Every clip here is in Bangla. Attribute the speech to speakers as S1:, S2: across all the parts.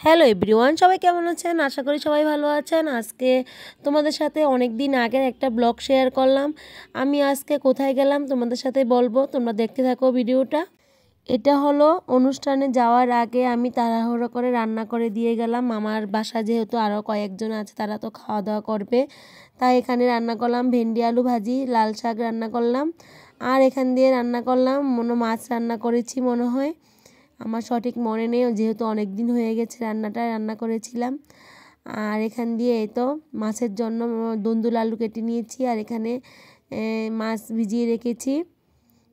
S1: হ্যালো এভরিওয়ান, সবাই কেমন আছেন? আশা করি সবাই ভালো আছেন। আজকে তোমাদের সাথে অনেক দিন আগের একটা ব্লগ শেয়ার করলাম। আমি আজকে কোথায় গেলাম তোমাদের সাথে বলবো, তোমরা দেখতে থাকো ভিডিওটা। এটা হলো অনুষ্ঠানে যাওয়ার আগে আমি তাড়াহুড়ো করে রান্না করে দিয়ে গেলাম। আমার বাসা যেহেতু আরও কয়েকজন আছে, তারা তো খাওয়া দাওয়া করবে, তাই এখানে রান্না করলাম ভেন্ডি আলু ভাজি, লাল শাক রান্না করলাম, আর এখান দিয়ে রান্না করলাম মাছ রান্না করেছি মনে হয়, আমার সঠিক মনে নেই, যেহেতু অনেক দিন হয়ে গেছে রান্না করেছিলাম। আর এখান দিয়ে এই তো মাছের জন্য দুন্দুল আলু কেটে নিয়েছি, আর এখানে মাছ ভিজিয়ে রেখেছি।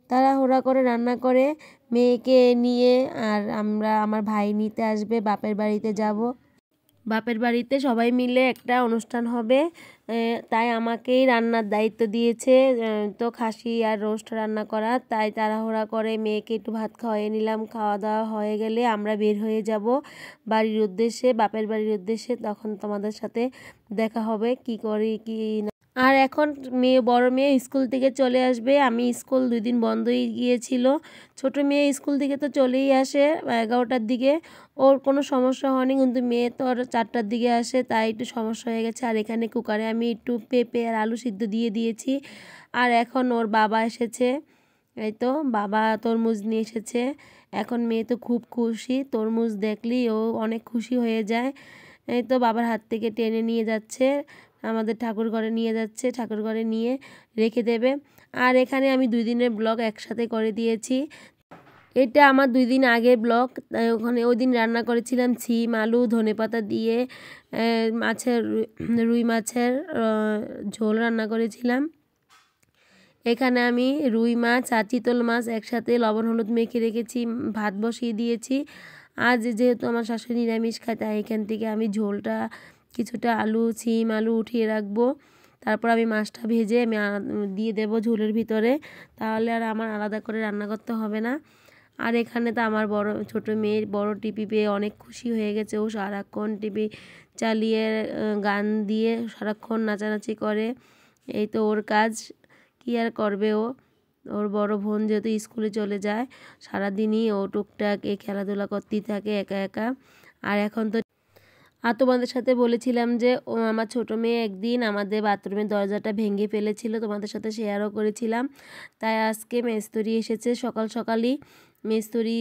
S1: তাড়াহুড়া করে রান্না করে মেয়েকে নিয়ে, আর আমার ভাই নিতে আসবে, বাপের বাড়িতে যাব। বাপের বাড়িতে সবাই মিলে একটা অনুষ্ঠান হবে, তাই আমাকেই রান্নার দায়িত্ব দিয়েছে। তো খাসি আর রোস্ট রান্না করা, তাই তাড়াহুড়া করে মেয়েকে একটু ভাত খাওয়াই নিলাম। খাওয়া দাওয়া হয়ে গেলে আমরা বের হয়ে যাব বাড়ির উদ্দেশ্যে, বাপের বাড়ির উদ্দেশ্যে। তখন তোমাদের সাথে দেখা হবে কি করি কি না। আর এখন বড় মেয়ে স্কুল থেকে চলে আসবে। আমি স্কুল 2 দিন বন্ধই গিয়েছিল। ছোট মেয়ে স্কুল থেকে তো চলেই আসে 11টার দিকে, ওর কোনো সমস্যা হয়নি, কিন্তু মেয়ে তো আর 4টার দিকে আসে, তাই একটু সমস্যা হয়ে গেছে। আর এখানে কুকারে আমি একটু পেঁপে আর আলু সিদ্ধ দিয়ে দিয়েছি। আর এখন ওর বাবা এসেছে, এই তো বাবা তরমুজ নিয়ে এসেছে। এখন মেয়ে তো খুব খুশি, তরমুজ দেখলেই ও অনেক খুশি হয়ে যায়। এই তো বাবার হাত থেকে টেনে নিয়ে যাচ্ছে, আমাদের ঠাকুর ঘরে নিয়ে যাচ্ছে, ঠাকুর ঘরে নিয়ে রেখে দেবে। আর এখানে আমি 2 দিনের ব্লগ একসাথে করে দিয়েছি। এটা আমার 2 দিন আগের ব্লগ। ওখানে ওই দিন রান্না করেছিলাম সিম আলু ধনেপাতা দিয়ে রুই মাছের ঝোল রান্না করেছিলাম। এখানে আমি রুই মাছ আর চিতল মাছ একসাথে লবণ হলুদ মেখে রেখেছি, ভাত বসিয়ে দিয়েছি। আজ যেহেতু আমার শাশুড়ি নিরামিষ খায়, তাই এখান থেকে আমি ঝোলটা কিছুটা সিম আলু উঠিয়ে রাখবো। তারপর আমি মাছটা ভেজে আমি দিয়ে দেবো ঝোলের ভিতরে, তাহলে আর আমার আলাদা করে রান্না করতে হবে না। আর এখানে তো আমার ছোটো মেয়ের বড় টিভি পেয়ে অনেক খুশি হয়ে গেছে। ও সারাক্ষণ টিভি চালিয়ে গান দিয়ে সারাক্ষণ নাচানাচি করে, এই তো ওর কাজ, কি আর করবে ও। ওর বড় বোন যেহেতু স্কুলে চলে যায়, সারাদিনই ও টুকটাক এই খেলাধুলা করতেই থাকে একা একা। আর এখন তো তোমাদের সাথে বলেছিলাম যে আমার ছোটো মেয়ে একদিন আমাদের বাথরুমের দরজাটা ভেঙে ফেলেছিল, তোমাদের সাথে শেয়ারও করেছিলাম। তাই আজকে মিস্ত্রি এসেছে, সকাল সকালই মিস্ত্রি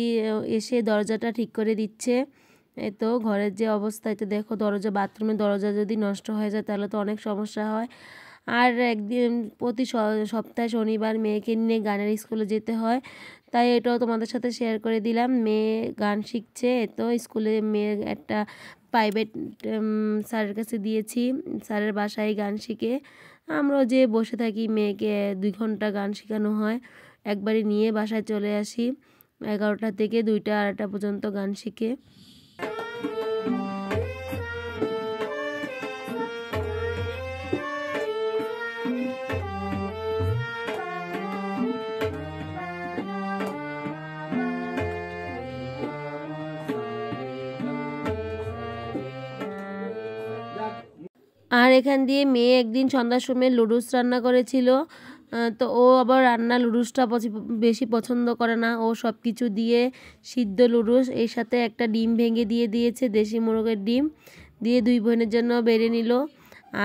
S1: এসে দরজাটা ঠিক করে দিচ্ছে। এই তো ঘরের যে অবস্থা, তো দেখো বাথরুমের দরজা যদি নষ্ট হয়ে যায় তাহলে তো অনেক সমস্যা হয়। আর একদিন প্রতি সপ্তাহে শনিবার মেয়েকে নিয়ে গানের স্কুলে যেতে হয়, তাই এটাও তোমাদের সাথে শেয়ার করে দিলাম। মেয়ে গান শিখছে, তো স্কুলে মেয়ে একটা প্রাইভেট স্যারের কাছে দিয়েছি, স্যারের বাসায় গান শিখে। আমরাও যে বসে থাকি, মেয়েকে 2 ঘন্টা গান শেখানো হয়, একবারে নিয়ে বাসায় চলে আসি। 11টা থেকে 2টা 2:30 পর্যন্ত গান শিখে। আর এখান দিয়ে মেয়ে একদিন সন্ধ্যার সময় লুডুস রান্না করেছিল। তো ও আবার লুডুসটা বেশি পছন্দ করে না, ও সব কিছু দিয়ে সিদ্ধ লুডুস, এর সাথে একটা ডিম ভেঙে দিয়ে দিয়েছে, দেশি মোরগের ডিম দিয়ে 2 বোনের জন্য বেড়ে নিল।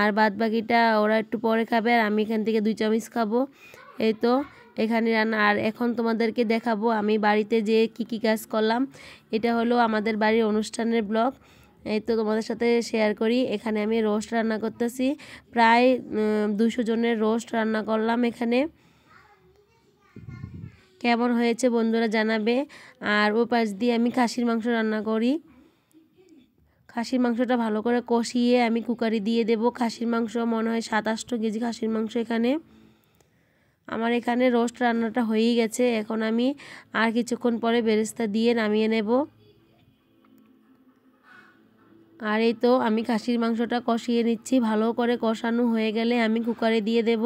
S1: আর বাদ বাকিটা ওরা একটু পরে খাবে, আর আমি এখান থেকে 2 চামচ খাবো। এই তো এখানে রান্না। আর এখন তোমাদেরকে দেখাবো আমি বাড়িতে যে কি কাজ করলাম। এটা হলো আমাদের বাড়ির অনুষ্ঠানের ব্লগ। এই তো তোমাদের সাথে শেয়ার করি। এখানে আমি রোস্ট রান্না করতেছি, প্রায় 200 জনের রোস্ট রান্না করলাম এখানে। কেমন হয়েছে বন্ধুরা জানাবে। আর ও পাশ দিয়ে আমি খাসির মাংস রান্না করি। খাসির মাংসটা ভালো করে কষিয়ে আমি কুকারে দিয়ে দেব। খাসির মাংস মনে হয় 7-8 কেজি খাসির মাংস এখানে। আমার এখানে রোস্ট রান্নাটা হয়েই গেছে, এখন আমি আর কিছুক্ষণ পরে বেরেস্তা দিয়ে নামিয়ে নেব। আর এই তো আমি খাসির মাংসটা কষিয়ে নিচ্ছি, ভালো করে কষানো হয়ে গেলে আমি কুকারে দিয়ে দেব।